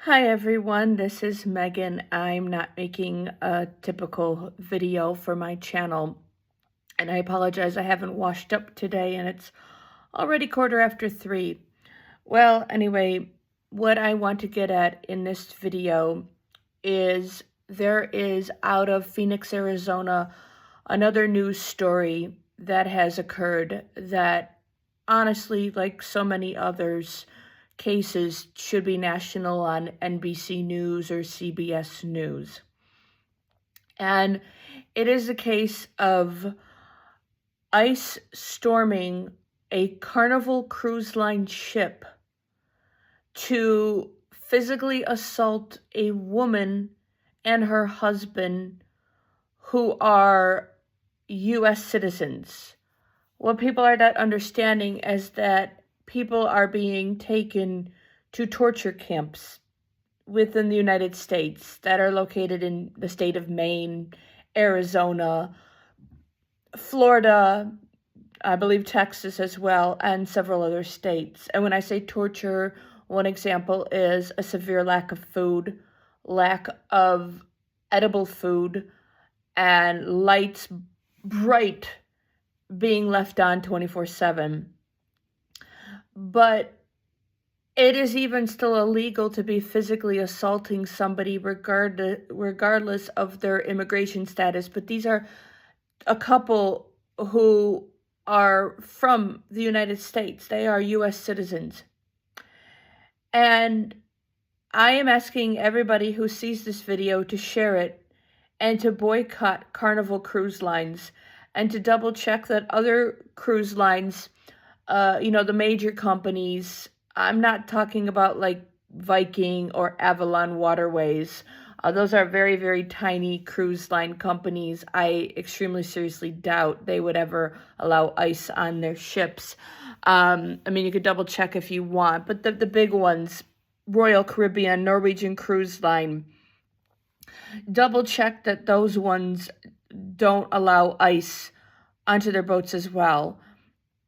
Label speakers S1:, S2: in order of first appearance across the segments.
S1: Hi everyone, this is Megan. I'm not making a typical video for my channel, and I apologize I haven't washed up today and it's already 3:15. Well, anyway, what I want to get at in this video is there is out of Phoenix, Arizona, another news story that has occurred that honestly, like so many others, cases should be national on NBC News or CBS News. And it is a case of ICE storming a Carnival Cruise Line ship to physically assault a woman and her husband who are U.S. citizens. What people are not understanding is that people are being taken to torture camps within the United States that are located in the state of Maine, Arizona, Florida, I believe Texas as well, and several other states. And when I say torture, one example is a severe lack of food, lack of edible food, and lights bright being left on 24/7. But it is even still illegal to be physically assaulting somebody regardless of their immigration status. But these are a couple who are from the United States. They are U.S. citizens. And I am asking everybody who sees this video to share it and to boycott Carnival Cruise Lines and to double check that other cruise lines, the major companies, I'm not talking about like Viking or Avalon Waterways. Those are very, very tiny cruise line companies. I extremely seriously doubt they would ever allow ICE on their ships. You could double check if you want, but the big ones, Royal Caribbean, Norwegian Cruise Line, double check that those ones don't allow ICE onto their boats as well.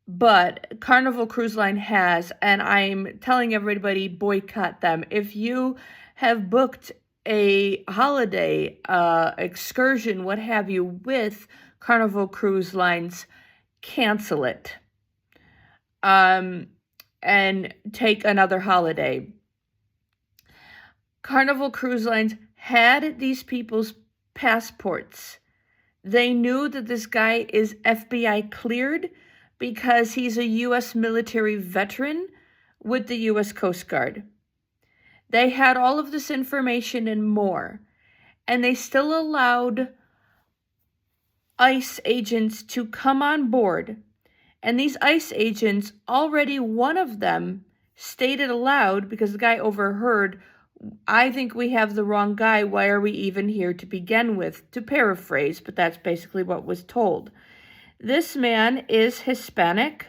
S1: But Carnival Cruise Line has, and I'm telling everybody, boycott them. If you have booked a holiday, excursion, what have you, with Carnival Cruise Lines, cancel it. And take another holiday. Carnival Cruise Lines had these people's passports. They knew that this guy is FBI cleared because he's a U.S. military veteran with the U.S. Coast Guard. They had all of this information and more, and they still allowed ICE agents to come on board. And these ICE agents, already one of them stated aloud, because the guy overheard, "I think we have the wrong guy. Why are we even here to begin with?" To paraphrase, but that's basically what was told. This man is Hispanic.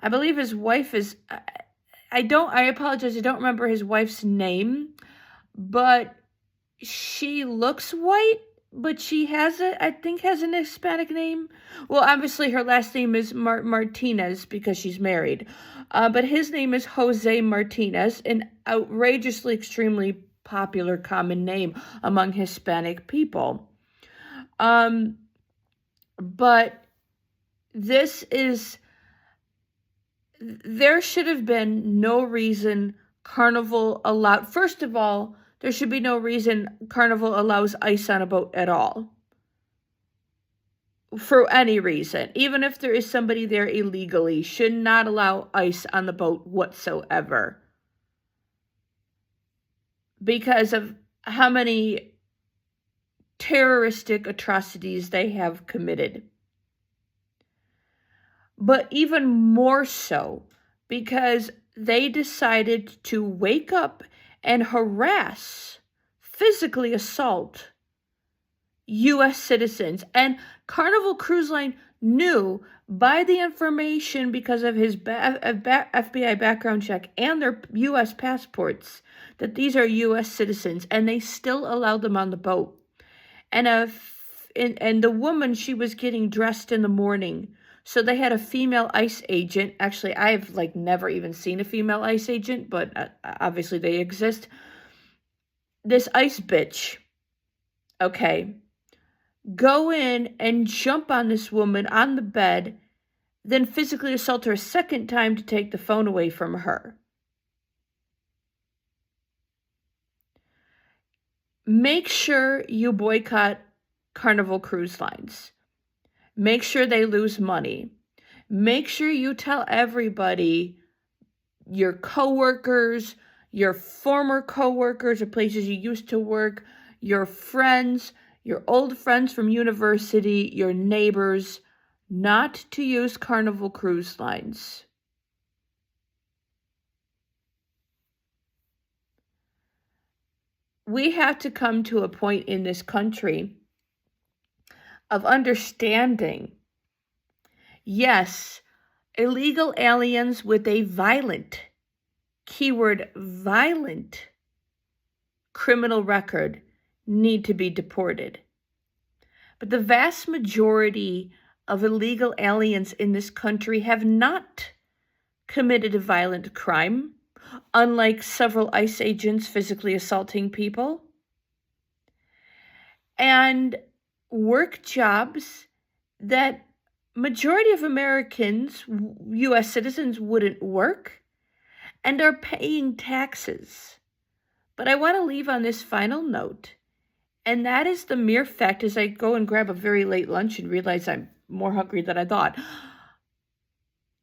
S1: I believe his wife is, I apologize, I don't remember his wife's name, but she looks white, but she has an Hispanic name. Well, obviously her last name is Martinez because she's married. But his name is Jose Martinez, an outrageously, extremely popular common name among Hispanic people. But there should have been no reason Carnival allowed, first of all, there should be no reason Carnival allows ICE on a boat at all. For any reason. Even if there is somebody there illegally, should not allow ICE on the boat whatsoever. Because of how many terroristic atrocities they have committed. But even more so, because they decided to wake up and harass, physically assault U.S. citizens. And Carnival Cruise Line knew by the information, because of his FBI background check and their U.S. passports, that these are U.S. citizens, and they still allowed them on the boat. And the woman, she was getting dressed in the morning. So they had a female ICE agent. Actually, I've never even seen a female ICE agent, but obviously they exist. this ice bitch, okay, go in and jump on this woman on the bed, then physically assault her a second time to take the phone away from her. Make sure you boycott Carnival Cruise Lines. Make sure they lose money. Make sure you tell everybody, your coworkers, your former coworkers or places you used to work, your friends, your old friends from university, your neighbors, not to use Carnival Cruise Lines. We have to come to a point in this country of understanding, yes, illegal aliens with a violent, keyword violent, criminal record need to be deported. But the vast majority of illegal aliens in this country have not committed a violent crime, unlike several ICE agents physically assaulting people, and work jobs that majority of Americans, U.S. citizens, wouldn't work, and are paying taxes. But I want to leave on this final note, and that is the mere fact, as I go and grab a very late lunch and realize I'm more hungry than I thought,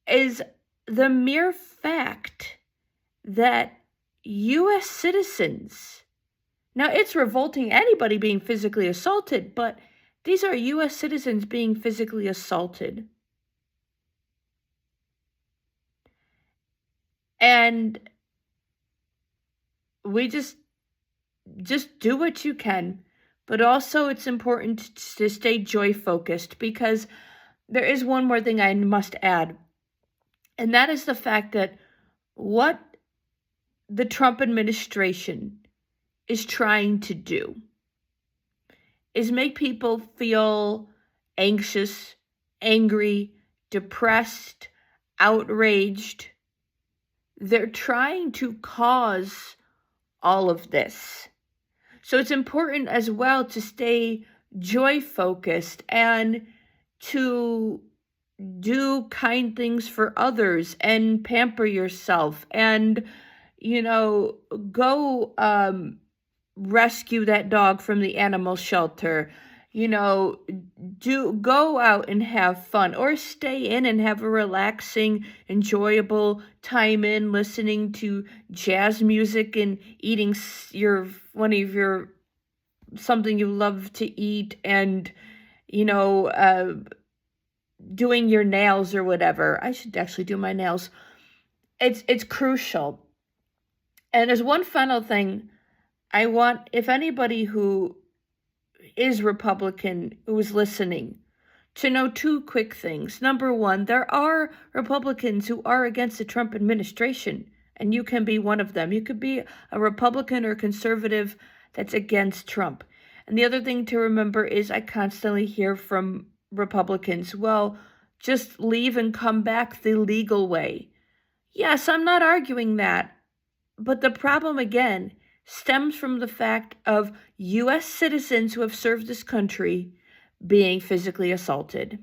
S1: is the mere fact that U.S. citizens, now it's revolting anybody being physically assaulted, but these are U.S. citizens being physically assaulted. And we just do what you can, but also it's important to stay joy focused, because there is one more thing I must add, and that is the fact that what the Trump administration is trying to do is make people feel anxious, angry, depressed, outraged. They're trying to cause all of this. So it's important as well to stay joy focused and to do kind things for others and pamper yourself and, go rescue that dog from the animal shelter, go out and have fun, or stay in and have a relaxing, enjoyable time in listening to jazz music and eating something you love to eat, and doing your nails or whatever. I should actually do my nails. It's crucial. And there's one final thing I want, if anybody who is Republican who is listening, to know two quick things. Number one, there are Republicans who are against the Trump administration, and you can be one of them. You could be a Republican or conservative that's against Trump. And the other thing to remember is I constantly hear from Republicans, well, just leave and come back the legal way. Yes, I'm not arguing that. But the problem, again, stems from the fact of U.S. citizens who have served this country being physically assaulted.